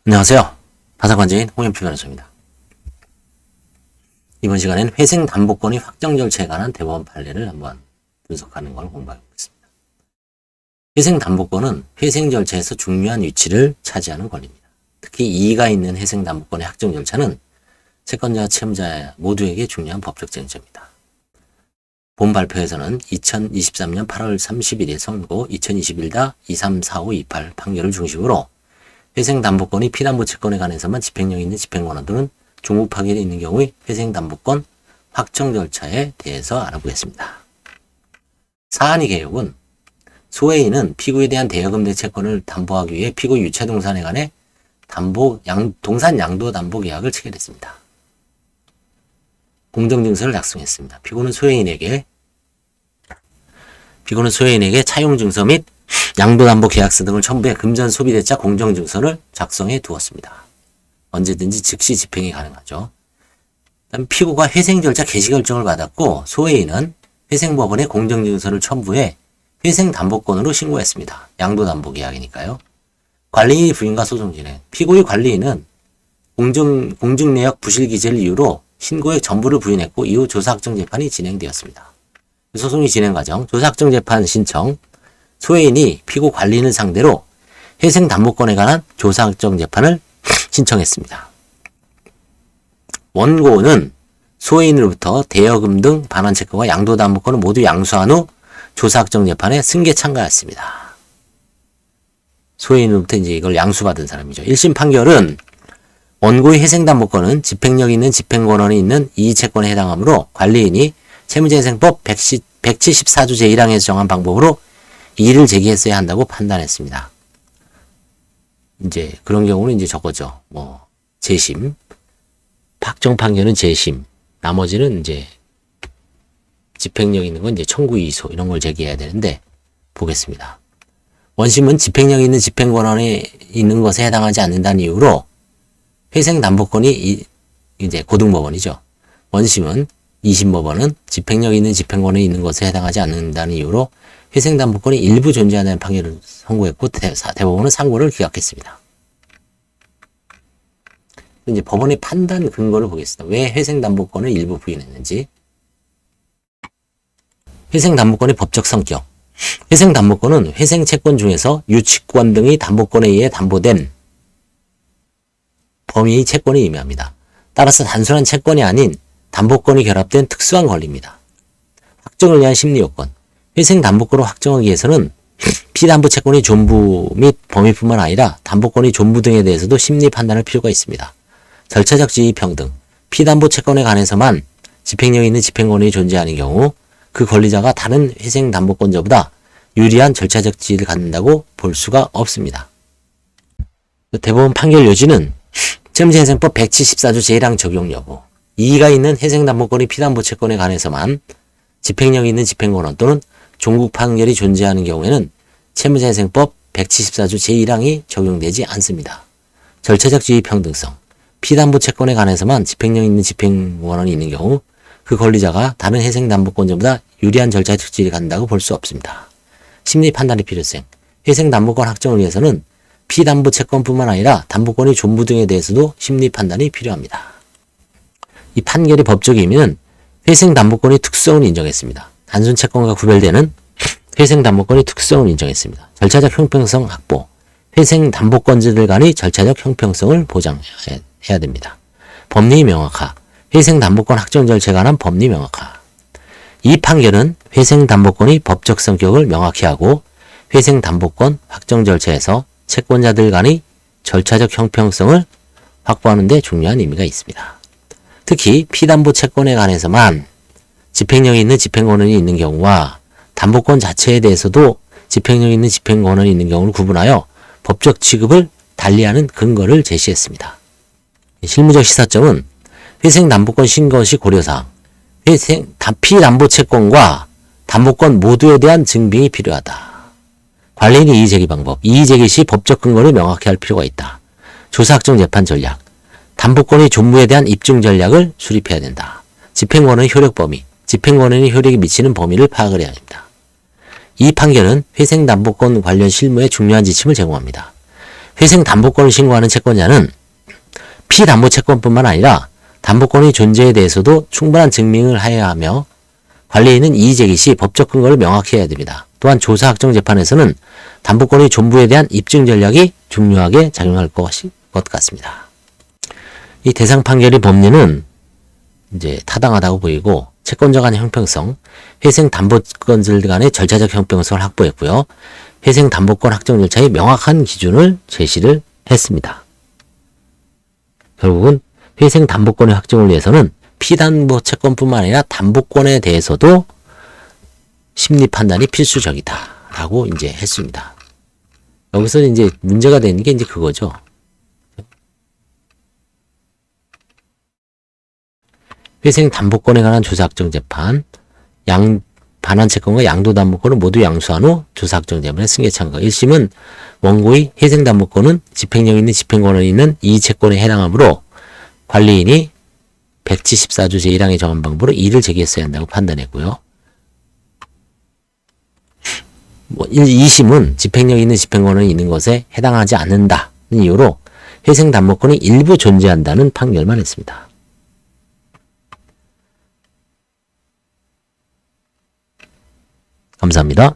안녕하세요. 파사관제인 홍현표 변호사입니다. 이번 시간에는 회생담보권이 확정 절차에 관한 대법원 판례를 한번 분석하는 걸 공부해 보겠습니다. 회생담보권은 회생 절차에서 중요한 위치를 차지하는 권리입니다. 특히 이의가 있는 회생담보권의 확정 절차는 채권자와 채무자 모두에게 중요한 법적 쟁점입니다. 본 발표에서는 2023년 8월 31일 선고 2021-234528 판결을 중심으로 회생담보권이 피담보 채권에 관해서만 집행력 있는 집행권한 또는 종국 파결이 있는 경우의 회생담보권 확정 절차에 대해서 알아보겠습니다. 사안의 개요는 소해인은 피고에 대한 대여금 내 채권을 담보하기 위해 피고 유체동산에 관해 동산 양도 담보 계약을 체결했습니다. 공정증서를 작성했습니다. 피고는 소해인에게 차용증서 및 양도담보 계약서 등을 첨부해 금전 소비대차 공정증서를 작성해 두었습니다. 언제든지 즉시 집행이 가능하죠. 그다음 피고가 회생절차 개시결정을 받았고 소해인은 회생법원에 공정증서를 첨부해 회생담보권으로 신고했습니다. 양도담보 계약이니까요. 관리인의 부인과 소송 진행. 피고의 관리인은 공증내역 부실기재를 이유로 신고의 전부를 부인했고 이후 조사확정 재판이 진행되었습니다. 소송의 진행 과정, 조사확정 재판 신청, 소해인이 피고 관리인을 상대로 회생담보권에 관한 조사확정 재판을 신청했습니다. 원고는 소해인으로부터 대여금 등 반환채권과 양도담보권을 모두 양수한 후 조사확정 재판에 승계 참가했습니다. 소해인으로부터 이제 이걸 양수받은 사람이죠. 1심 판결은 원고의 회생담보권은 집행력 있는 집행권한이 있는 이의채권에 해당하므로 관리인이 채무재생법 174조 제1항에서 정한 방법으로 이의를 제기했어야 한다고 판단했습니다. 이제 그런 경우는 이제 저거죠. 재심, 확정 판결은 재심, 나머지는 이제 집행력 있는 건 이제 청구 이의소 이런 걸 제기해야 되는데 보겠습니다. 원심은 집행력 있는 집행권한에 있는 것에 해당하지 않는다는 이유로 회생담보권이 이제 고등법원이죠. 원심은 2심 법원은 집행력 있는 집행권에 있는 것에 해당하지 않는다는 이유로 회생담보권이 일부 존재한다는 판결을 선고했고 대법원은 상고를 기각했습니다. 이제 법원의 판단 근거를 보겠습니다. 왜 회생담보권을 일부 부인했는지. 회생담보권의 법적 성격. 회생담보권은 회생채권 중에서 유치권 등의 담보권에 의해 담보된 범위의 채권을 의미합니다. 따라서 단순한 채권이 아닌 담보권이 결합된 특수한 권리입니다. 확정을 위한 심리요건. 회생담보권을 확정하기 위해서는 피담보 채권의 존부 및 범위뿐만 아니라 담보권의 존부 등에 대해서도 심리 판단할 필요가 있습니다. 절차적 지위 평등. 피담보 채권에 관해서만 집행력 있는 집행권이 존재하는 경우 그 권리자가 다른 회생담보권자보다 유리한 절차적 지위를 갖는다고 볼 수가 없습니다. 대법원 판결 요지는 채무재생법 174조 제1항 적용 여부. 이의가 있는 회생담보권의 피담보 채권에 관해서만 집행력 있는 집행권한 또는 종국 판결이 존재하는 경우에는 채무재생법 174조 제1항이 적용되지 않습니다. 절차적 지위 평등성. 피담보 채권에 관해서만 집행력 있는 집행권한이 있는 경우 그 권리자가 다른 회생담보권자보다 유리한 절차적 지위를 갖는다고 볼 수 없습니다. 심리 판단의 필요성. 회생담보권 확정을 위해서는 피담보 채권뿐만 아니라 담보권의 존부 등에 대해서도 심리 판단이 필요합니다. 이 판결의 법적 의미는 회생담보권의 특성을 인정했습니다. 단순 채권과 구별되는 회생담보권의 특성을 인정했습니다. 절차적 형평성 확보. 회생담보권자들 간의 절차적 형평성을 보장해야 됩니다. 법리 명확화. 회생담보권 확정 절차에 관한 법리 명확화. 이 판결은 회생담보권의 법적 성격을 명확히 하고 회생담보권 확정 절차에서 채권자들 간의 절차적 형평성을 확보하는 데 중요한 의미가 있습니다. 특히 피담보 채권에 관해서만 집행력이 있는 집행권한이 있는 경우와 담보권 자체에 대해서도 집행력 있는 집행권한이 있는 경우를 구분하여 법적 취급을 달리하는 근거를 제시했습니다. 실무적 시사점은 회생담보권 신고 시 고려사항. 피담보 채권과 담보권 모두에 대한 증빙이 필요하다. 관리인의 이의제기 방법. 이의제기 시 법적 근거를 명확히 할 필요가 있다. 조사확정 재판 전략. 담보권의 존부에 대한 입증 전략을 수립해야 된다. 집행권의 효력 범위. 집행권의 효력이 미치는 범위를 파악을 해야 합니다. 이 판결은 회생담보권 관련 실무에 중요한 지침을 제공합니다. 회생 담보권을 신고하는 채권자는 피담보채권뿐만 아니라 담보권의 존재에 대해서도 충분한 증명을 해야 하며 관리인은 이의제기 시 법적 근거를 명확히 해야 됩니다. 또한 조사확정 재판에서는 담보권의 존부에 대한 입증 전략이 중요하게 작용할 것 같습니다. 이 대상 판결의 법리는 이제 타당하다고 보이고 채권자 간의 형평성, 회생 담보권들 간의 절차적 형평성을 확보했고요. 회생 담보권 확정 절차의 명확한 기준을 제시를 했습니다. 결국은 회생 담보권의 확정을 위해서는 피담보 채권뿐만 아니라 담보권에 대해서도 심리 판단이 필수적이다라고 이제 했습니다. 여기서 이제 문제가 되는 게 이제 그거죠. 회생 담보권에 관한 조사확정 재판, 반환 채권과 양도 담보권을 모두 양수한 후 조사확정 재판에 승계 참가. 1심은 원고의 회생 담보권은 집행력 있는 집행권을 있는 이 채권에 해당하므로 관리인이 174조 제1항의 정한 방법으로 이의를 제기했어야 한다고 판단했고요. 2심은 집행력 있는 집행권이 있는 것에 해당하지 않는다는 이유로 회생 담보권이 일부 존재한다는 판결만 했습니다. 감사합니다.